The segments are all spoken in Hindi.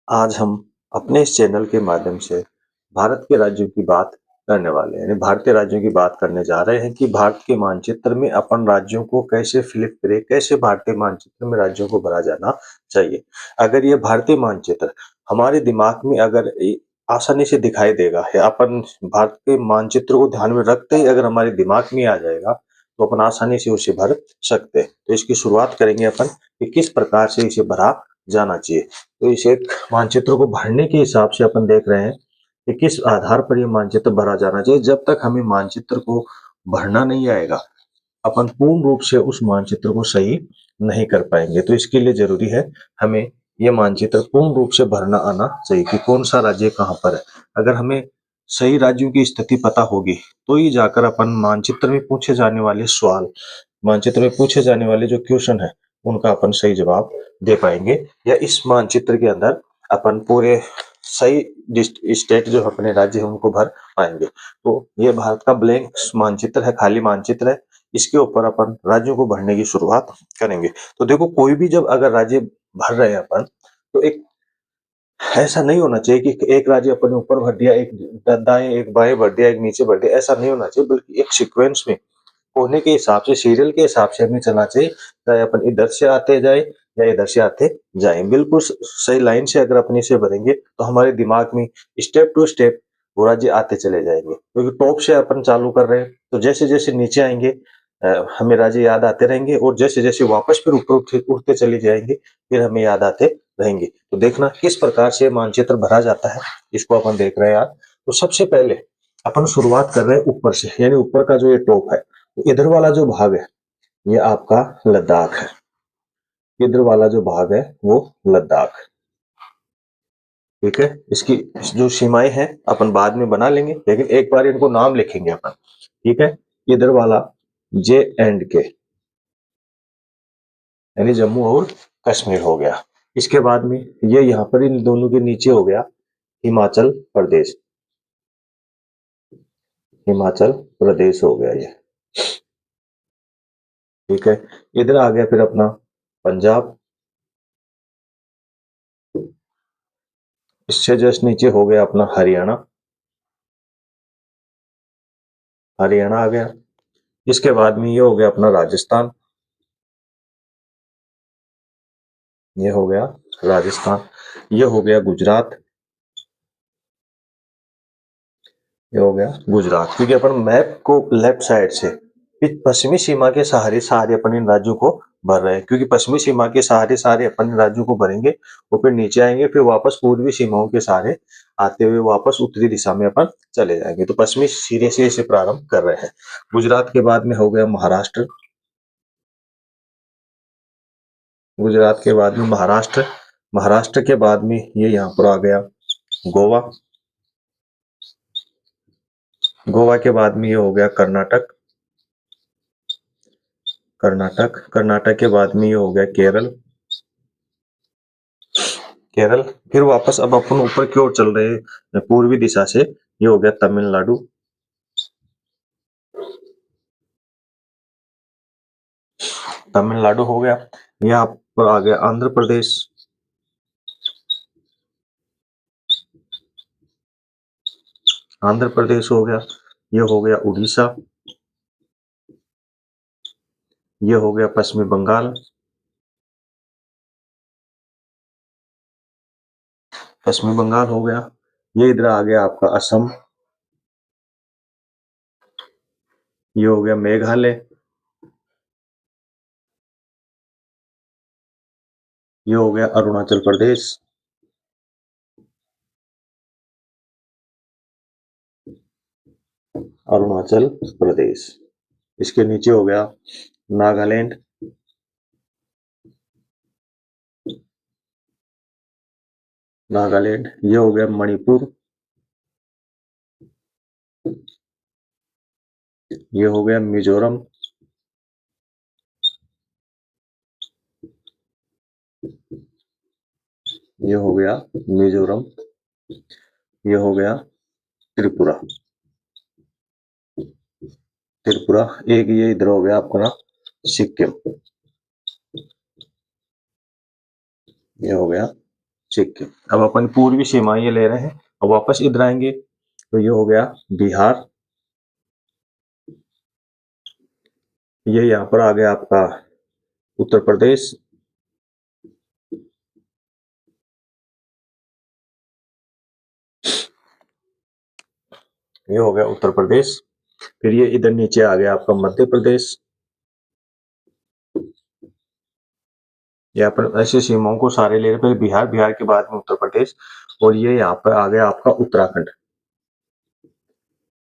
आज हम अपने इस चैनल के माध्यम से भारत के राज्यों की बात करने वाले हैं, यानी भारतीय राज्यों की बात करने जा रहे हैं कि भारत के मानचित्र में अपन राज्यों को कैसे फ्लिप करें, कैसे भारतीय मानचित्र में राज्यों को भरा जाना चाहिए। अगर ये भारतीय मानचित्र हमारे दिमाग में अगर आसानी से दिखाई देगा या अपन भारत के मानचित्र को ध्यान में रखते ही अगर हमारे दिमाग में आ जाएगा तो अपन आसानी से उसे भर सकते हैं। तो इसकी शुरुआत करेंगे अपन कि किस प्रकार से इसे भरा जाना चाहिए। तो इस एक मानचित्र को भरने के हिसाब से अपन देख रहे हैं कि किस आधार पर ये मानचित्र भरा जाना चाहिए। जब तक हमें मानचित्र को भरना नहीं आएगा अपन पूर्ण रूप से उस मानचित्र को सही नहीं कर पाएंगे। तो इसके लिए जरूरी है हमें ये मानचित्र पूर्ण रूप से भरना आना चाहिए कि कौन सा राज्य कहाँ पर है। अगर हमें सही राज्यों की स्थिति पता होगी तो ही जाकर अपन मानचित्र में पूछे जाने वाले सवाल, मानचित्र में पूछे जाने वाले जो क्वेश्चन है उनका अपन सही जवाब दे पाएंगे, या इस मानचित्र के अंदर अपन पूरे सही स्टेट जो अपने राज्य है उनको भर पाएंगे। तो ये भारत का ब्लैंक मानचित्र है, खाली मानचित्र है। इसके ऊपर अपन राज्यों को भरने की शुरुआत करेंगे। तो देखो, कोई भी जब अगर राज्य भर रहे हैं अपन, तो एक ऐसा नहीं होना चाहिए कि एक राज्य अपने ऊपर भर दिया, एक दाएं, एक बाएं भर दिया, एक नीचे भर दिया। ऐसा नहीं होना चाहिए, बल्कि एक सीक्वेंस में होने के हिसाब से, सीरियल के हिसाब से हमें चलना चाहिए। चाहे अपन इधर से आते जाए या इधर से आते जाए, बिल्कुल सही लाइन से अगर अपने से भरेंगे तो हमारे दिमाग में स्टेप टू स्टेप वो राज्य आते चले जाएंगे। क्योंकि टॉप से अपन चालू कर रहे हैं तो जैसे जैसे नीचे आएंगे हमें राज्य याद आते रहेंगे, और जैसे जैसे वापस फिर ऊपर उठते उठते चले जाएंगे फिर हमें याद आते रहेंगे। तो देखना किस प्रकार से मानचित्र भरा जाता है, इसको अपन देख रहे हैं आज। तो सबसे पहले अपन शुरुआत कर रहे हैं ऊपर से, यानी ऊपर का जो ये टॉप है, तो इधर वाला जो भाग है ये आपका लद्दाख है। इधर वाला जो भाग है वो लद्दाख, ठीक है। इसकी जो सीमाएं हैं अपन बाद में बना लेंगे, लेकिन एक बार इनको नाम लिखेंगे अपन, ठीक है। इधर वाला J&K यानी जम्मू और कश्मीर हो गया। इसके बाद में ये यहाँ पर इन दोनों के नीचे हो गया हिमाचल प्रदेश, हिमाचल प्रदेश हो गया ये, ठीक है। इधर आ गया फिर अपना पंजाब, इससे जस्ट नीचे हो गया अपना हरियाणा, हरियाणा आ गया। इसके बाद में ये हो गया अपना राजस्थान, ये हो गया राजस्थान। ये हो गया गुजरात, ये हो गया गुजरात। क्योंकि अपन मैप को लेफ्ट साइड से पश्चिमी सीमा के सहारे सारे अपन इन राज्यों को भर रहे हैं, क्योंकि पश्चिमी सीमा के सहारे सारे अपन इन राज्यों को भरेंगे, वो फिर नीचे आएंगे, फिर वापस पूर्वी सीमाओं के सहारे आते हुए वापस उत्तरी दिशा में अपन चले जाएंगे। तो पश्चिमी सिरे से इसे प्रारंभ कर रहे हैं। गुजरात के बाद में हो गया महाराष्ट्र, गुजरात के बाद में महाराष्ट्र, महाराष्ट्र के बाद में ये यहाँ पर आ गया गोवा, गोवा के बाद में ये हो गया कर्नाटक, कर्नाटक, कर्नाटक के बाद में ये हो गया केरल, केरल। फिर वापस अब अपन ऊपर की ओर चल रहे हैं पूर्वी दिशा से, ये हो गया तमिलनाडु, तमिलनाडु हो गया। यहाँ पर आ गया आंध्र प्रदेश, आंध्र प्रदेश हो गया। ये हो गया उड़ीसा, ये हो गया पश्चिमी बंगाल, पश्चिमी बंगाल हो गया। ये इधर आ गया आपका असम, ये हो गया मेघालय, ये हो गया अरुणाचल प्रदेश, अरुणाचल प्रदेश। इसके नीचे हो गया नागालैंड, नागालैंड। ये हो गया मणिपुर, ये हो गया मिजोरम, ये हो गया मिजोरम, ये हो गया त्रिपुरा, त्रिपुरा। एक ये इधर हो गया अपना सिक्किम, ये हो गया सिक्किम। अब अपन पूर्वी सीमा ये ले रहे हैं और वापस इधर आएंगे तो ये हो गया बिहार, ये यहाँ पर आ गया आपका उत्तर प्रदेश, ये हो गया उत्तर प्रदेश। फिर ये इधर नीचे आ गया आपका मध्य प्रदेश। यहाँ पर ऐसे सीमाओं को सारे ले रहे, पहले बिहार, बिहार के बाद में उत्तर प्रदेश, और ये यहाँ पर आ गया आपका उत्तराखंड,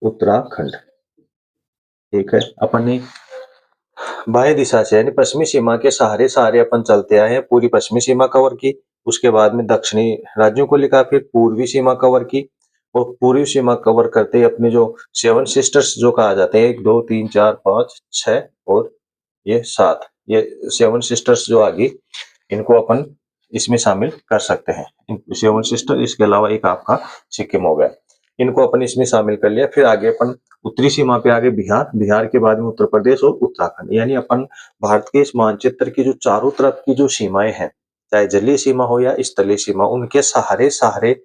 उत्तराखंड। ठीक है, अपन ने बाह्य दिशा से यानी पश्चिमी सीमा के सहारे सहारे अपन चलते आए हैं, पूरी पश्चिमी सीमा कवर की, उसके बाद में दक्षिणी राज्यों को लिखा, फिर पूर्वी सीमा कवर की, और पूर्वी सीमा कवर करते ही अपने जो सेवन सिस्टर्स जो कहा जाते हैं, 1 2 3 4 5 6 और ये 7, ये सेवन सिस्टर्स जो आ गई, इनको अपन इसमें शामिल कर सकते हैं। सेवन सिस्टर, इसके अलावा एक आपका सिक्किम हो गया, इनको अपन इसमें शामिल कर लिया। फिर आगे अपन उत्तरी सीमा पे आगे बिहार, बिहार के बाद में उत्तर प्रदेश और उत्तराखंड, यानी अपन भारत के इस मानचित्र की जो चारों तरफ की जो सीमाएं हैं, चाहे जलीय सीमा हो या स्थलीय सीमा, उनके सहारे सहारे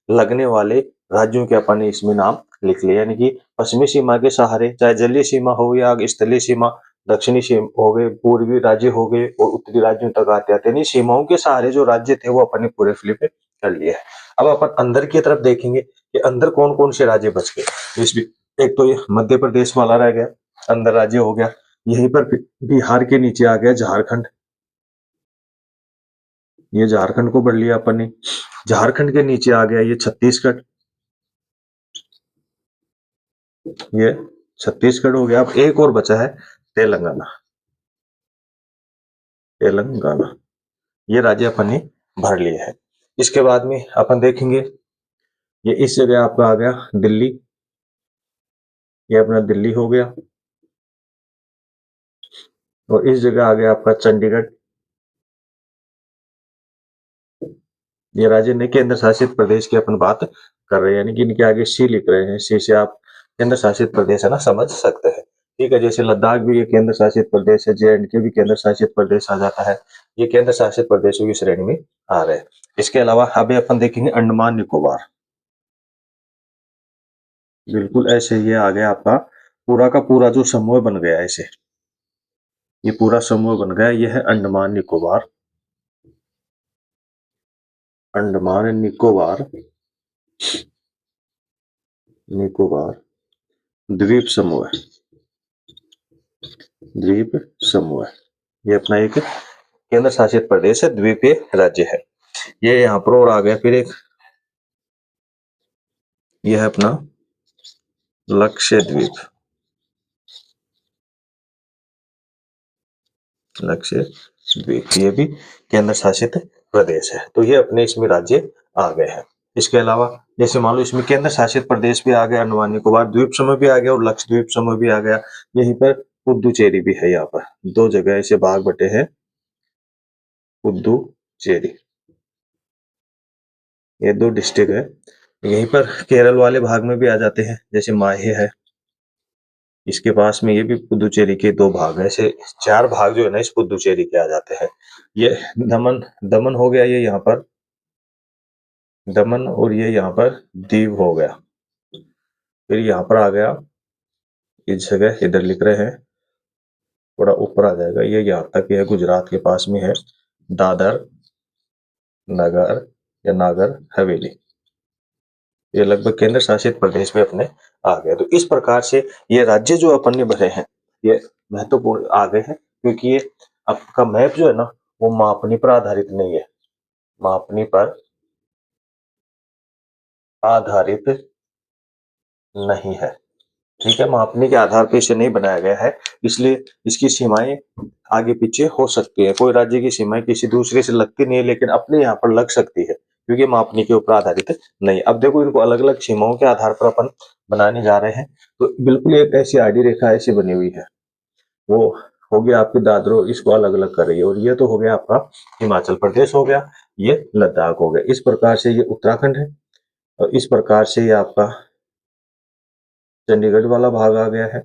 लगने वाले राज्यों के अपन ने इसमें नाम लिख लिया। यानी कि पश्चिमी सीमा के सहारे, चाहे जलीय सीमा हो या स्थलीय सीमा, दक्षिणी सीमा हो गए, पूर्वी राज्य हो गए और उत्तरी राज्यों तक आते आते, यानी सीमाओं के सहारे जो राज्य थे वो अपन ने पूरे फ्लिप कर लिए है। अब अपन अंदर की तरफ देखेंगे कि अंदर कौन कौन से राज्य बच गए। इसमें एक तो ये मध्य प्रदेश वाला रह गया, अंदर राज्य हो गया। यहीं पर बिहार के नीचे आ गया झारखंड, ये झारखंड को बढ़ लिया अपन ने। झारखंड के नीचे आ गया ये छत्तीसगढ़, ये छत्तीसगढ़ हो गया। अब एक और बचा है तेलंगाना, तेलंगाना, ये राज्य अपन ने भर लिए है। इसके बाद में अपन देखेंगे ये इस जगह आपका आ गया दिल्ली, ये अपना दिल्ली हो गया, और इस जगह आ गया आपका चंडीगढ़, ये राज्य ने केंद्र शासित प्रदेश की अपन बात कर रहे हैं, यानी कि इनके आगे सी लिख रहे हैं, सी से आप केंद्र शासित प्रदेश है ना समझ सकते हैं। ठीक है, जैसे लद्दाख भी ये केंद्र शासित प्रदेश है, JNK भी केंद्र शासित प्रदेश आ जाता है, ये केंद्र शासित प्रदेशों की श्रेणी में आ रहे हैं। इसके अलावा अभी अपन देखेंगे अंडमान निकोबार, बिल्कुल ऐसे ये आ गया आपका पूरा का पूरा जो समूह बन गया ऐसे, ये पूरा समूह बन गया, ये है अंडमान निकोबार, अंडमान निकोबार, निकोबार द्वीप समूह, द्वीप समूह, ये अपना एक केंद्र शासित प्रदेश है, द्वीपीय राज्य है। ये यहाँ पर और आ गया फिर एक, यह है अपना लक्षद्वीप, लक्षद्वीप, ये भी केंद्र शासित प्रदेश है। तो ये अपने इसमें राज्य आ गए हैं। इसके अलावा जैसे मान लो इसमें केंद्र शासित प्रदेश भी आ गया, अंडमान निकोबार द्वीप समूह भी आ गया और लक्षद्वीप समूह भी आ गया। यहीं पर पुदुचेरी भी है, यहाँ पर दो जगह ऐसे भाग बटे हैं, पुदुचेरी, ये दो डिस्ट्रिक्ट है। यहीं पर केरल वाले भाग में भी आ जाते हैं, जैसे माहे है, इसके पास में ये भी पुदुचेरी के दो भाग है, ऐसे 4 भाग जो है ना इस पुदुचेरी के आ जाते हैं। ये दमन, दमन हो गया ये यहाँ पर, दमन, और ये यहाँ पर दीव हो गया। फिर यहाँ पर आ गया इस जगह, इधर लिख रहे हैं, थोड़ा ऊपर आ जाएगा, ये यहाँ तक है, गुजरात के पास में है, दादर नगर या नागर हवेली, ये लगभग केंद्र शासित प्रदेश में अपने आ गए। तो इस प्रकार से ये राज्य जो अपन ने भरे हैं ये महत्वपूर्ण आ गए हैं, क्योंकि ये आपका मैप जो है ना वो मापनी पर आधारित नहीं है, मापनी पर आधारित नहीं है। ठीक है, मापनी के आधार पर इसे नहीं बनाया गया है, इसलिए इसकी सीमाएं आगे पीछे हो सकती है। कोई राज्य की सीमाएं किसी दूसरे से लगती नहीं है, लेकिन अपने यहाँ पर लग सकती है, क्योंकि मापनी के ऊपर आधारित नहीं। अब देखो इनको अलग अलग सीमाओं के आधार पर अपन बनाने जा रहे हैं, तो बिल्कुल एक ऐसी आडी रेखा ऐसी बनी हुई है, वो हो गया आपकी दादरो, इसको अलग अलग कर रही है, और ये तो हो गया आपका हिमाचल प्रदेश हो गया, ये लद्दाख हो गया। इस प्रकार से ये उत्तराखंड है, और इस प्रकार से ये आपका चंडीगढ़ वाला भाग आ गया है,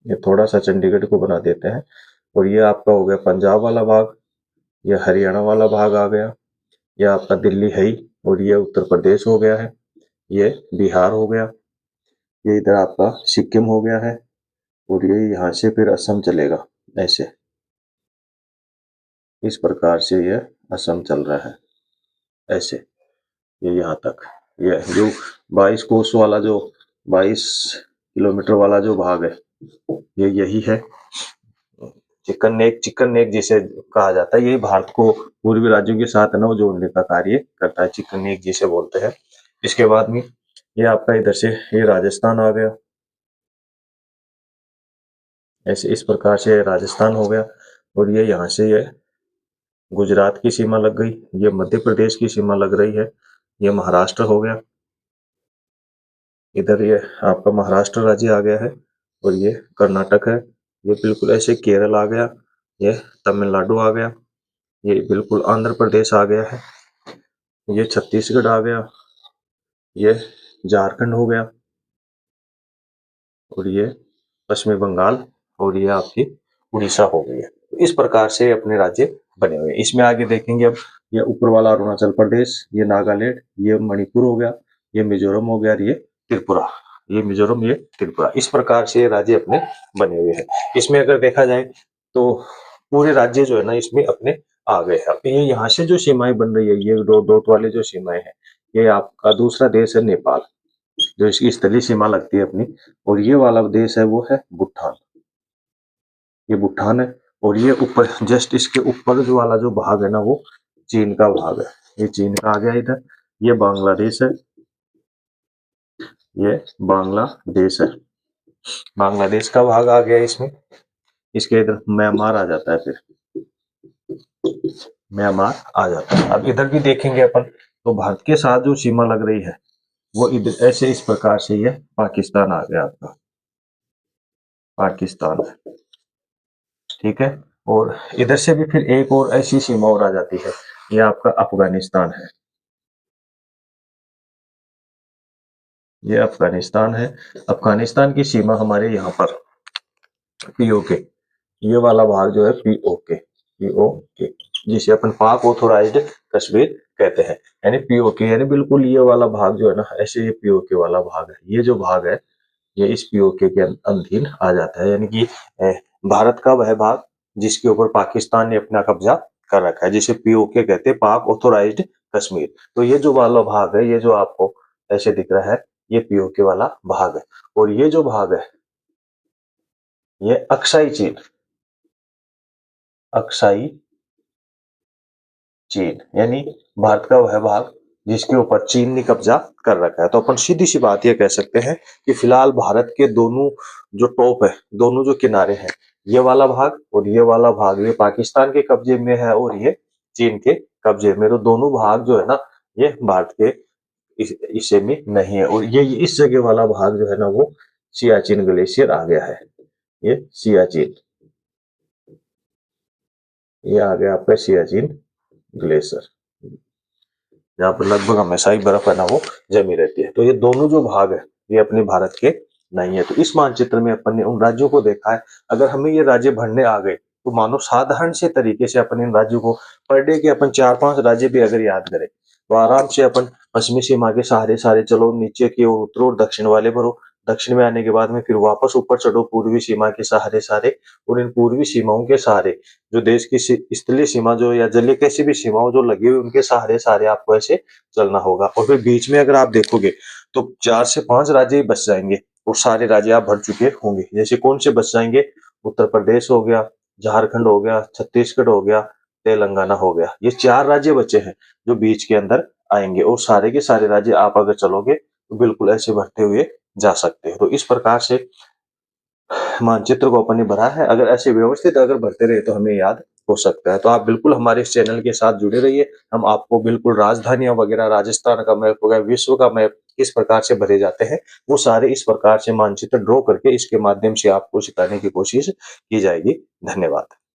ये थोड़ा सा चंडीगढ़ को बना देते हैं, और ये आपका हो गया पंजाब वाला भाग, ये हरियाणा वाला भाग आ गया, यह आपका दिल्ली है ही, और ये उत्तर प्रदेश हो गया है, ये बिहार हो गया, ये इधर आपका सिक्किम हो गया है, और ये यहाँ से फिर असम चलेगा ऐसे। इस प्रकार से यह असम चल रहा है ऐसे, ये यहाँ तक। ये जो 22 कोस वाला जो 22 किलोमीटर वाला जो भाग है, ये यही है। चिकन नेक जिसे कहा जाता है, यही भारत को पूर्वी राज्यों के साथ है ना वो जोड़ने का कार्य करता है, चिकन नेक जिसे बोलते हैं। इसके बाद में ये आपका इधर से ये राजस्थान आ गया ऐसे, इस प्रकार से राजस्थान हो गया, और ये यहाँ से ये गुजरात की सीमा लग गई, ये मध्य प्रदेश की सीमा लग रही है, ये महाराष्ट्र हो गया, इधर ये आपका महाराष्ट्र राज्य आ गया है, और ये कर्नाटक है, ये बिल्कुल ऐसे केरल आ गया, ये तमिलनाडु आ गया, ये बिल्कुल आंध्र प्रदेश आ गया है, ये छत्तीसगढ़ आ गया, ये झारखंड हो गया, और ये पश्चिमी बंगाल, और ये आपकी उड़ीसा हो गई है। तो इस प्रकार से अपने राज्य बने हुए हैं। इसमें आगे देखेंगे अब, ये ऊपर वाला अरुणाचल प्रदेश, ये नागालैंड, ये मणिपुर हो गया, ये मिजोरम हो गया, और ये त्रिपुरा, ये मिजोरम, ये त्रिपुरा। इस प्रकार से राज्य अपने बने हुए हैं। इसमें अगर देखा जाए तो पूरे राज्य जो है ना इसमें अपने आ गए हैं। अब ये यहाँ से जो सीमाएं बन रही है, ये दो डॉट वाले जो सीमाएं हैं, ये आपका दूसरा देश है नेपाल, जो इसकी स्थलीय सीमा लगती है अपनी, और ये वाला देश है वो है भूटान, ये भूटान है, और ये ऊपर जस्ट इसके ऊपर जो वाला जो भाग है ना वो चीन का भाग है, ये चीन का आ गया इधर, ये बांग्लादेश है, ये बांग्लादेश है, बांग्लादेश का भाग आ गया इसमें। इसके इधर म्यांमार आ जाता है, फिर म्यांमार आ जाता है। अब इधर भी देखेंगे अपन, तो भारत के साथ जो सीमा लग रही है वो इधर ऐसे इस प्रकार से ये पाकिस्तान आ गया आपका, पाकिस्तान, ठीक है। और इधर से भी फिर एक और ऐसी सीमा और आ जाती है, ये आपका अफगानिस्तान है, ये अफगानिस्तान है। अफगानिस्तान की सीमा हमारे यहाँ पर पीओके, ये वाला भाग जो है पीओके, पीओके जिसे अपन पाक ऑथोराइज्ड कश्मीर कहते हैं, यानी पीओके, यानी बिल्कुल ये वाला भाग जो है ना ऐसे, ये पीओके वाला भाग है, ये जो भाग है ये इस पीओके के अधीन आ जाता है, यानी कि भारत का वह भाग जिसके ऊपर पाकिस्तान ने अपना कब्जा कर रखा है, जिसे पीओके कहते हैं, पाक ऑथोराइज्ड कश्मीर। तो ये जो वाला भाग है, ये जो आपको ऐसे दिख रहा है, ये पीओके वाला भाग है, और ये जो भाग है ये अक्साई चीन, अक्साई चीन, यानी भारत का वह भाग जिसके ऊपर चीन ने कब्जा कर रखा है। तो अपन सीधी सी बात ये कह सकते हैं कि फिलहाल भारत के दोनों जो टॉप है, दोनों जो किनारे हैं, ये वाला भाग और ये वाला भाग, ये पाकिस्तान के कब्जे में है और ये चीन के कब्जे में। तो दोनों भाग जो है ना ये भारत के हिस्से में नहीं है, और ये इस जगह वाला भाग जो है ना वो सियाचिन ग्लेशियर आ गया है, ये सियाचिन, ये आ गया आपका सियाचिन ग्लेशियर, जहाँ पर लगभग हमेशा ही बर्फ है ना वो जमी रहती है। तो ये दोनों जो भाग है ये अपने भारत के नहीं है। तो इस मानचित्र में अपन ने उन राज्यों को देखा है। अगर हमें ये राज्य भरने आ गए तो मानो साधारण से तरीके से अपन इन राज्यों को पर डे के अपन 4-5 राज्य भी अगर याद करें तो आराम से अपन पश्चिमी सीमा के सहारे सारे चलो, नीचे की ओर उतरो और दक्षिण वाले भरो, दक्षिण में आने के बाद में फिर वापस ऊपर चढ़ो पूर्वी सीमा के सहारे सारे, और इन पूर्वी सीमाओं के सहारे जो देश की स्थलीय सीमा जो या जलीय कैसी भी सीमाओं जो लगी हुई उनके सहारे सारे आपको ऐसे चलना होगा। और फिर बीच में अगर आप देखोगे तो 4 से 5 राज्य ही बच जाएंगे और सारे राज्य आप भर चुके होंगे। जैसे कौन से बच जाएंगे? उत्तर प्रदेश हो गया, झारखंड हो गया, छत्तीसगढ़ हो गया, तेलंगाना हो गया। ये 4 राज्य बचे हैं जो बीच के अंदर आएंगे, और सारे के सारे राज्य आप अगर चलोगे तो बिल्कुल ऐसे भरते हुए जा सकते हो। तो इस प्रकार से मानचित्र को अपन ने भरा है। अगर ऐसे व्यवस्थित अगर भरते रहे तो हमें याद हो सकता है। तो आप बिल्कुल हमारे इस चैनल के साथ जुड़े रहिए। हम आपको बिल्कुल राजधानियां वगैरह, राजस्थान का मैप वगैरह, विश्व का मैप किस प्रकार से भरे जाते हैं वो सारे इस प्रकार से मानचित्र ड्रॉ करके इसके माध्यम से आपको सिखाने की कोशिश की जाएगी। धन्यवाद।